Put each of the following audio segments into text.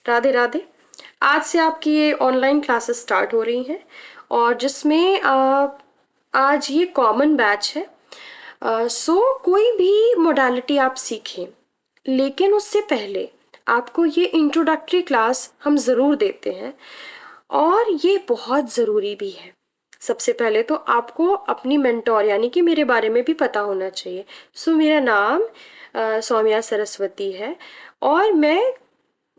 राधे राधे। आज से आपकी ये ऑनलाइन क्लासेस स्टार्ट हो रही हैं और जिसमें आज ये कॉमन बैच है। कोई भी मोडालिटी आप सीखें, लेकिन उससे पहले आपको ये इंट्रोडक्टरी क्लास हम ज़रूर देते हैं और ये बहुत ज़रूरी भी है। सबसे पहले तो आपको अपनी मेंटोर यानी कि मेरे बारे में भी पता होना चाहिए। मेरा नाम सौम्या सरस्वती है और मैं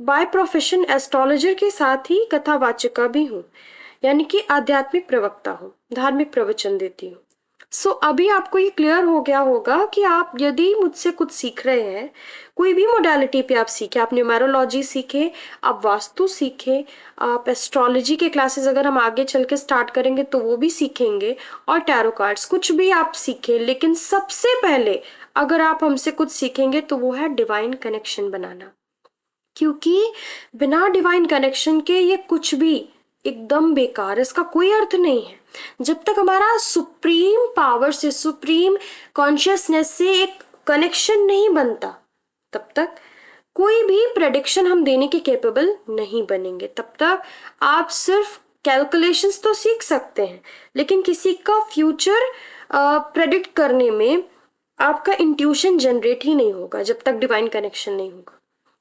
बाय प्रोफेशन एस्ट्रोलॉजर के साथ ही कथावाचिका भी हूँ, यानी कि आध्यात्मिक प्रवक्ता हूँ, धार्मिक प्रवचन देती हूँ। अभी आपको ये क्लियर हो गया होगा कि आप यदि मुझसे कुछ सीख रहे हैं, कोई भी मोडालिटी पे आप सीखे, आप न्यूमेरोलॉजी सीखे, आप वास्तु सीखे, आप एस्ट्रोलॉजी के क्लासेस अगर हम आगे चल के स्टार्ट करेंगे तो वो भी सीखेंगे, और टैरो कार्ड्स, कुछ भी आप सीखें, लेकिन सबसे पहले अगर आप हमसे कुछ सीखेंगे तो वो है डिवाइन कनेक्शन बनाना। क्योंकि बिना डिवाइन कनेक्शन के ये कुछ भी एकदम बेकार, इसका कोई अर्थ नहीं है। जब तक हमारा सुप्रीम पावर से, सुप्रीम कॉन्शियसनेस से एक कनेक्शन नहीं बनता, तब तक कोई भी प्रेडिक्शन हम देने के कैपेबल नहीं बनेंगे। तब तक आप सिर्फ कैलकुलेशंस तो सीख सकते हैं, लेकिन किसी का फ्यूचर प्रेडिक्ट करने में आपका इंट्यूशन जनरेट ही नहीं होगा जब तक डिवाइन कनेक्शन नहीं होगा।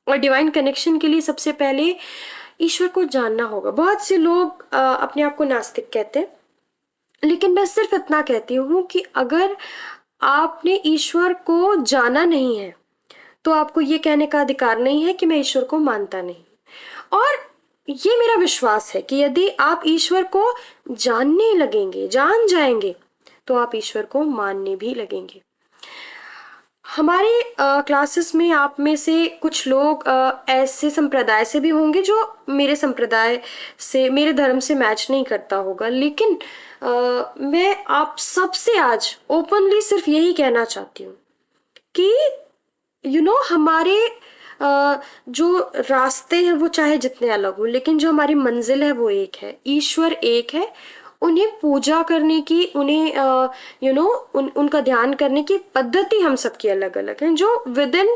और डिवाइन कनेक्शन के लिए सबसे पहले ईश्वर को जानना होगा। बहुत से लोग अपने आप को नास्तिक कहते हैं, लेकिन मैं सिर्फ इतना कहती हूँ कि अगर आपने ईश्वर को जाना नहीं है तो आपको ये कहने का अधिकार नहीं है कि मैं ईश्वर को मानता नहीं। और ये मेरा विश्वास है कि यदि आप ईश्वर को जानने लगेंगे, जान जाएंगे, तो आप ईश्वर को मानने भी लगेंगे। हमारे क्लासेस में आप में से कुछ लोग ऐसे संप्रदाय से भी होंगे जो मेरे संप्रदाय से, मेरे धर्म से मैच नहीं करता होगा, लेकिन मैं आप सबसे आज ओपनली सिर्फ यही कहना चाहती हूँ कि हमारे जो रास्ते हैं वो चाहे जितने अलग हो, लेकिन जो हमारी मंजिल है वो एक है, ईश्वर एक है। उन्हें पूजा करने की, उन्हें उनका ध्यान करने की पद्धति हम सबकी अलग अलग है। जो विद इन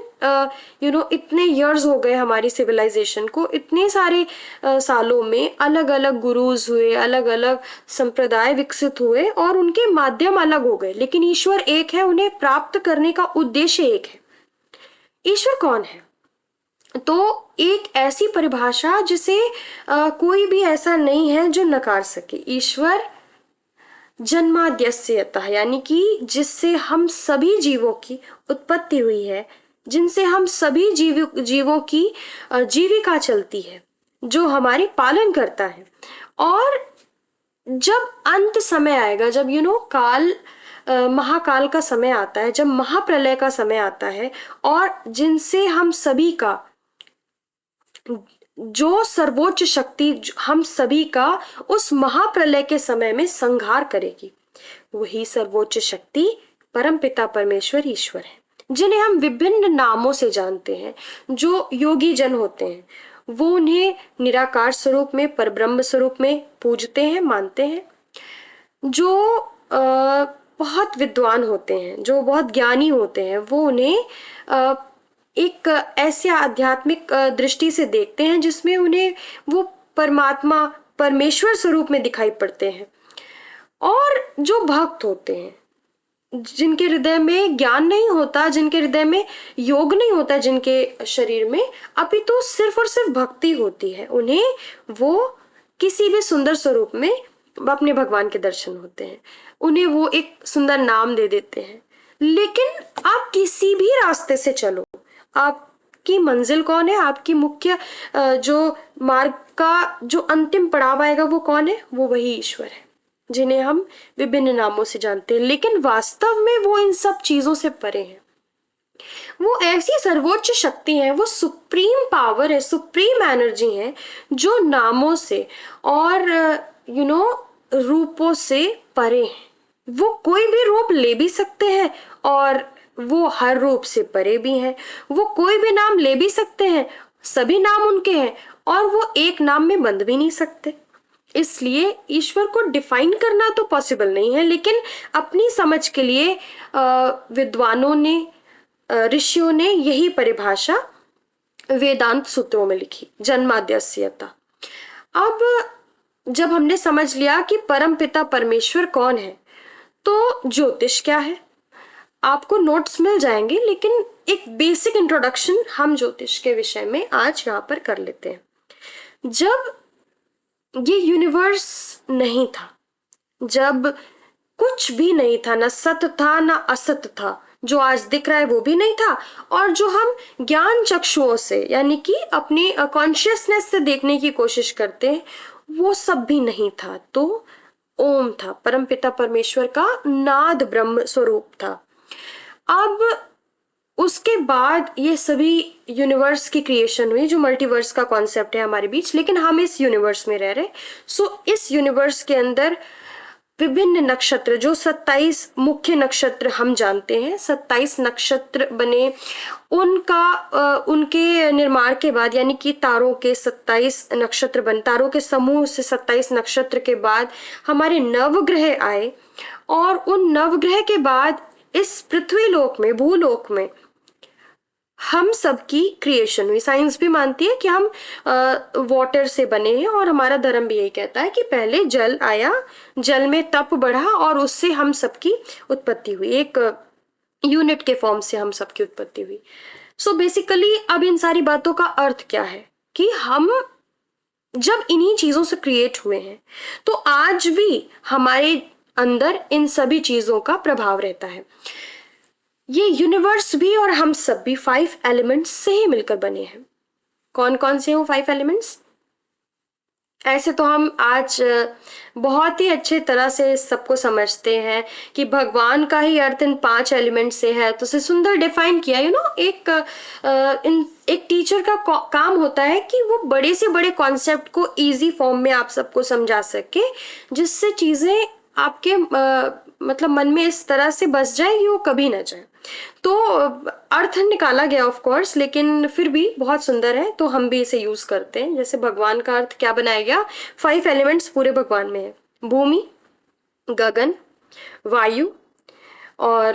इतने इयर्स हो गए हमारी सिविलाइजेशन को, इतने सारे सालों में अलग अलग गुरुज हुए, अलग अलग संप्रदाय विकसित हुए और उनके माध्यम अलग हो गए, लेकिन ईश्वर एक है। उन्हें प्राप्त करने का उद्देश्य एक है। ईश्वर कौन है? तो एक ऐसी परिभाषा जिसे कोई भी ऐसा नहीं है जो नकार सके। ईश्वर जन्माद्यस्य यतः, यानी कि जिससे हम सभी जीवों की उत्पत्ति हुई है, जिनसे हम सभी जीवों की जीविका चलती है, जो हमारी पालन करता है। और जब अंत समय आएगा, जब काल महाकाल का समय आता है, जब महाप्रलय का समय आता है, और जिनसे हम सभी का, जो सर्वोच्च शक्ति हम सभी का उस महाप्रलय के समय में संहार करेगी, वही सर्वोच्च शक्ति परमपिता परमेश्वर ईश्वर है, जिन्हें हम विभिन्न नामों से जानते हैं। जो योगी जन होते हैं वो उन्हें निराकार स्वरूप में, परब्रह्म स्वरूप में पूजते हैं, मानते हैं। जो बहुत विद्वान होते हैं, जो बहुत ज्ञानी होते हैं, वो उन्हें एक ऐसे आध्यात्मिक दृष्टि से देखते हैं जिसमें उन्हें वो परमात्मा, परमेश्वर स्वरूप में दिखाई पड़ते हैं। और जो भक्त होते हैं, जिनके हृदय में ज्ञान नहीं होता, जिनके हृदय में योग नहीं होता, जिनके शरीर में अपितु सिर्फ और सिर्फ भक्ति होती है, उन्हें वो किसी भी सुंदर स्वरूप में अपने भगवान के दर्शन होते हैं। उन्हें वो एक सुंदर नाम दे देते हैं। लेकिन आप किसी भी रास्ते से चलो, आपकी मंजिल कौन है? आपकी मुख्य जो मार्ग का जो अंतिम पड़ाव आएगा वो कौन है? वो वही ईश्वर है, जिन्हें हम विभिन्न नामों से जानते हैं। लेकिन वास्तव में वो इन सब चीजों से परे हैं। वो ऐसी सर्वोच्च शक्ति है, वो सुप्रीम पावर है, सुप्रीम एनर्जी है, जो नामों से और रूपों से परे हैं। वो कोई भी रूप ले भी सकते हैं और वो हर रूप से परे भी हैं। वो कोई भी नाम ले भी सकते हैं, सभी नाम उनके हैं, और वो एक नाम में बंध भी नहीं सकते। इसलिए ईश्वर को डिफाइन करना तो पॉसिबल नहीं है, लेकिन अपनी समझ के लिए विद्वानों ने, ऋषियों ने यही परिभाषा वेदांत सूत्रों में लिखी, जन्माद्यस्यता। अब जब हमने समझ लिया कि परम पिता परमेश्वर कौन है, तो ज्योतिष क्या है, आपको नोट्स मिल जाएंगे, लेकिन एक बेसिक इंट्रोडक्शन हम ज्योतिष के विषय में आज यहाँ पर कर लेते हैं। जब ये यूनिवर्स नहीं था, जब कुछ भी नहीं था, ना सत था ना असत था, जो आज दिख रहा है वो भी नहीं था, और जो हम ज्ञान चक्षुओं से यानी कि अपनी कॉन्शियसनेस से देखने की कोशिश करते हैं वो सब भी नहीं था। तो ओम था, परमपिता परमेश्वर का नाद ब्रह्म स्वरूप था। अब उसके बाद ये सभी यूनिवर्स की क्रिएशन हुई, जो मल्टीवर्स का कॉन्सेप्ट है हमारे बीच, लेकिन हम इस यूनिवर्स में रह रहे। सो इस यूनिवर्स के अंदर विभिन्न नक्षत्र, जो 27 मुख्य नक्षत्र हम जानते हैं, 27 नक्षत्र बने। उनके निर्माण के बाद, यानी कि तारों के 27 नक्षत्र बन, तारों के समूह से 27 नक्षत्र के बाद हमारे नवग्रह आए, और उन नवग्रह के बाद इस पृथ्वी लोक में, भूलोक में हम सबकी क्रिएशन हुई। साइंस भी मानती है कि हम वाटर से बने हैं, और हमारा धर्म भी यही कहता है कि पहले जल आया, जल में तप बढ़ा, और उससे हम सबकी उत्पत्ति हुई, एक यूनिट के फॉर्म से हम सबकी उत्पत्ति हुई। सो बेसिकली अब इन सारी बातों का अर्थ क्या है कि हम जब इन्हीं चीजों से क्रिएट हुए हैं, तो आज भी हमारे अंदर इन सभी चीजों का प्रभाव रहता है। ये यूनिवर्स भी और हम सब भी 5 एलिमेंट्स से ही मिलकर बने हैं। कौन कौन से हैं वो 5 एलिमेंट्स? ऐसे तो हम आज बहुत ही अच्छे तरह से सबको समझते हैं कि भगवान का ही अर्थ इन 5 एलिमेंट से है, तो उसे सुंदर डिफाइन किया। एक टीचर का काम होता है कि वो बड़े से बड़े कॉन्सेप्ट को इजी फॉर्म में आप सबको समझा सके, जिससे चीजें आपके मतलब मन में इस तरह से बस जाए कि वो कभी ना जाए। तो अर्थ निकाला गया ऑफ कोर्स, लेकिन फिर भी बहुत सुंदर है, तो हम भी इसे यूज करते हैं। जैसे भगवान का अर्थ क्या बनाया गया, 5 एलिमेंट्स पूरे भगवान में है, भूमि, गगन, वायु, और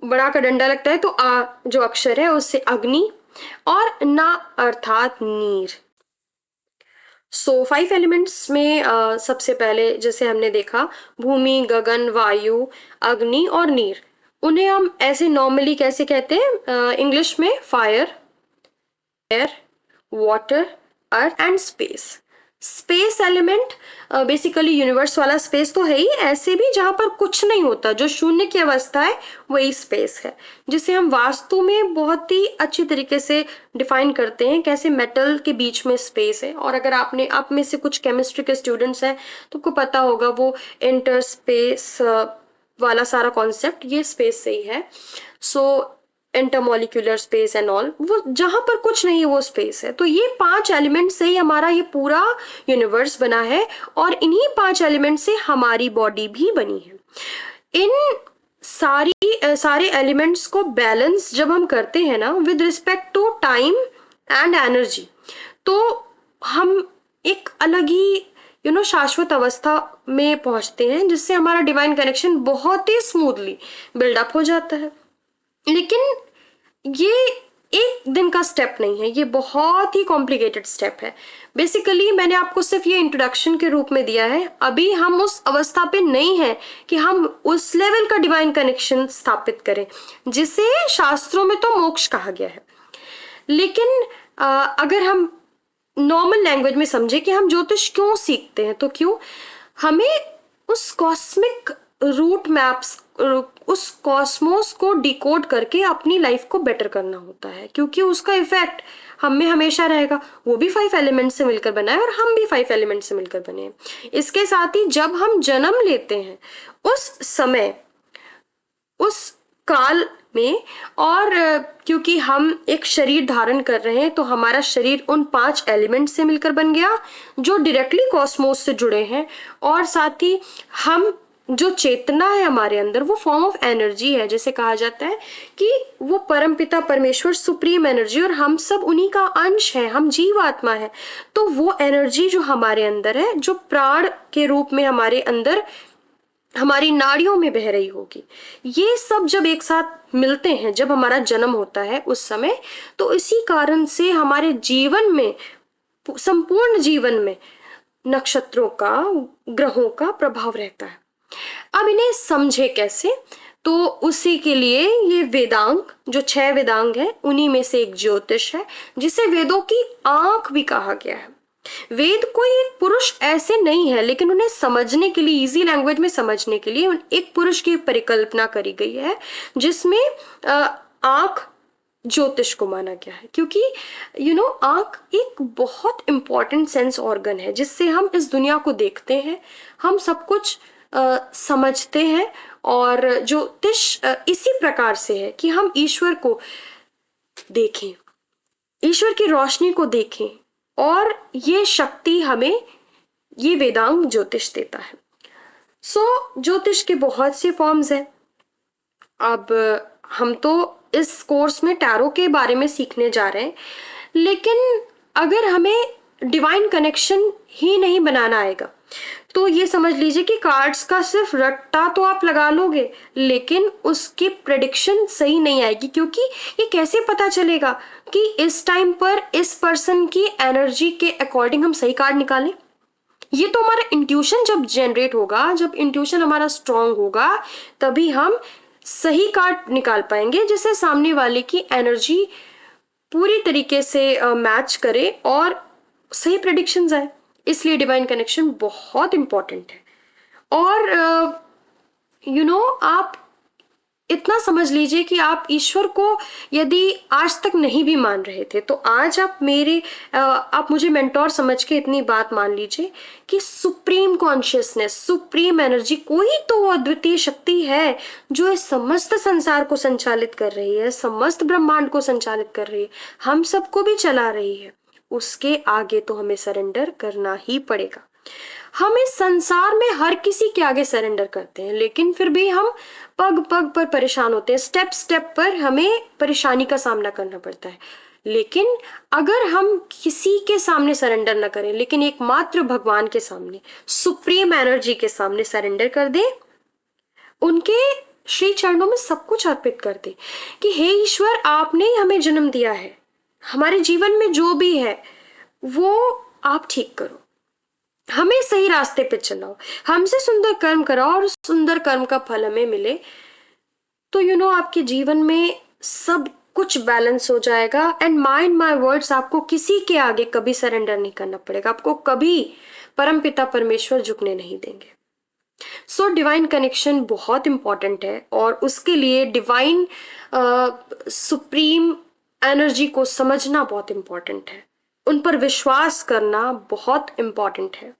बड़ा का डंडा लगता है तो आ जो अक्षर है उससे अग्नि, और ना अर्थात नीर। सो 5 एलिमेंट्स में सबसे पहले जैसे हमने देखा, भूमि, गगन, वायु, अग्नि और नीर। उन्हें हम ऐसे नॉर्मली कैसे कहते हैं इंग्लिश में? Fire, air, water, earth and space. Space element basically universe वाला स्पेस तो है ही, ऐसे भी जहाँ पर कुछ नहीं होता, जो शून्य की अवस्था है वही स्पेस है, जिसे हम वास्तु में बहुत ही अच्छी तरीके से डिफाइन करते हैं, कैसे मेटल के बीच में स्पेस है। और अगर आप में से कुछ केमिस्ट्री के स्टूडेंट्स हैं तो आपको पता होगा वो इंटर स्पेस वाला सारा कॉन्सेप्ट ये स्पेस से ही है। सो इंटरमोलिक्यूलर स्पेस एंड ऑल, वो जहां पर कुछ नहीं है वो स्पेस है। तो ये 5 एलिमेंट से ही हमारा ये पूरा यूनिवर्स बना है, और इन्हीं 5 एलिमेंट से हमारी बॉडी भी बनी है। इन सारे एलिमेंट्स को बैलेंस जब हम करते हैं ना with respect to time and energy, तो हम एक अलग ही शाश्वत अवस्था में पहुंचते हैं, जिससे हमारा डिवाइन कनेक्शन बहुत ही स्मूथली बिल्डअप हो जाता है। लेकिन ये एक दिन का स्टेप नहीं है, ये बहुत ही कॉम्प्लिकेटेड स्टेप है। बेसिकली मैंने आपको सिर्फ ये इंट्रोडक्शन के रूप में दिया है, अभी हम उस अवस्था पे नहीं है कि हम उस लेवल का डिवाइन कनेक्शन स्थापित करें, जिसे शास्त्रों में तो मोक्ष कहा गया है। लेकिन अगर हम नॉर्मल लैंग्वेज में समझे कि हम ज्योतिष क्यों सीखते हैं, तो क्यों हमें उस कॉस्मिक रूट मैप्स, उस कॉस्मोस को डिकोड करके अपनी लाइफ को बेटर करना होता है, क्योंकि उसका इफेक्ट हम में हमेशा रहेगा। वो भी 5 एलिमेंट से मिलकर बना है और हम भी 5 एलिमेंट से मिलकर बने हैं। इसके साथ ही जब हम जन्म लेते हैं उस समय, उस काल में, और क्योंकि हम एक शरीर धारण कर रहे हैं, तो हमारा शरीर उन 5 एलिमेंट से मिलकर बन गया जो डायरेक्टली कॉस्मोस से जुड़े हैं। और साथ ही हम जो चेतना है हमारे अंदर, वो फॉर्म ऑफ एनर्जी है, जैसे कहा जाता है कि वो परमपिता परमेश्वर सुप्रीम एनर्जी, और हम सब उन्हीं का अंश है, हम जीवात्मा है। तो वो एनर्जी जो हमारे अंदर है, जो प्राण के रूप में हमारे अंदर हमारी नाड़ियों में बह रही होगी। ये सब जब एक साथ मिलते हैं, जब हमारा जन्म होता है उस समय, तो इसी कारण से हमारे जीवन में, संपूर्ण जीवन में नक्षत्रों का, ग्रहों का प्रभाव रहता है। अब इन्हें समझे कैसे, तो उसी के लिए ये वेदांग, जो 6 वेदांग है, उन्हीं में से एक ज्योतिष है, जिसे वेदों की आंख भी कहा गया है। वेद कोई एक पुरुष ऐसे नहीं है, लेकिन उन्हें समझने के लिए, इजी लैंग्वेज में समझने के लिए एक पुरुष की परिकल्पना करी गई है, जिसमें आंख ज्योतिष को माना गया है। क्योंकि आंख एक बहुत इंपॉर्टेंट सेंस ऑर्गन है, जिससे हम इस दुनिया को देखते हैं, हम सब कुछ समझते हैं। और ज्योतिष इसी प्रकार से है कि हम ईश्वर को देखें, ईश्वर की रोशनी को देखें, और ये शक्ति हमें ये वेदांग ज्योतिष देता है। ज्योतिष के बहुत से फॉर्म्स हैं। अब हम तो इस कोर्स में टैरो के बारे में सीखने जा रहे हैं, लेकिन अगर हमें डिवाइन कनेक्शन ही नहीं बनाना आएगा, तो ये समझ लीजिए कि कार्ड्स का सिर्फ रट्टा तो आप लगा लोगे, लेकिन उसकी प्रेडिक्शन सही नहीं आएगी। क्योंकि ये कैसे पता चलेगा कि इस टाइम पर इस पर्सन की एनर्जी के अकॉर्डिंग हम सही कार्ड निकालें? ये तो हमारा इंट्यूशन जब जनरेट होगा, जब इंट्यूशन हमारा स्ट्रांग होगा, तभी हम सही कार्ड निकाल पाएंगे, जिससे सामने वाले की एनर्जी पूरी तरीके से मैच करे और सही प्रेडिक्शंस आए। इसलिए डिवाइन कनेक्शन बहुत इंपॉर्टेंट है। और आप इतना समझ लीजिए कि आप ईश्वर को यदि आज तक नहीं भी मान रहे थे, तो आज आप मुझे मेंटोर समझ के इतनी बात मान लीजिए कि सुप्रीम कॉन्शियसनेस, सुप्रीम एनर्जी, कोई तो अद्वितीय शक्ति है जो इस समस्त संसार को संचालित कर रही है, समस्त ब्रह्मांड को संचालित कर रही है, हम सबको भी चला रही है। उसके आगे तो हमें सरेंडर करना ही पड़ेगा। हम इस संसार में हर किसी के आगे सरेंडर करते हैं, लेकिन फिर भी हम पग पग पर परेशान होते हैं, स्टेप स्टेप पर हमें परेशानी का सामना करना पड़ता है। लेकिन अगर हम किसी के सामने सरेंडर न करें, लेकिन एकमात्र भगवान के सामने, सुप्रीम एनर्जी के सामने सरेंडर कर दें, उनके श्री चरणों में सब कुछ अर्पित कर दें कि हे ईश्वर, आपने ही हमें जन्म दिया है, हमारे जीवन में जो भी है वो आप ठीक करो, हमें सही रास्ते पे चलाओ, हमसे सुंदर कर्म कराओ और सुंदर कर्म का फल हमें मिले। तो आपके जीवन में सब कुछ बैलेंस हो जाएगा। एंड माइंड माय वर्ड्स, आपको किसी के आगे कभी सरेंडर नहीं करना पड़ेगा, आपको कभी परमपिता परमेश्वर झुकने नहीं देंगे। डिवाइन कनेक्शन बहुत इंपॉर्टेंट है, और उसके लिए डिवाइन सुप्रीम एनर्जी को समझना बहुत इंपॉर्टेंट है, उन पर विश्वास करना बहुत इंपॉर्टेंट है।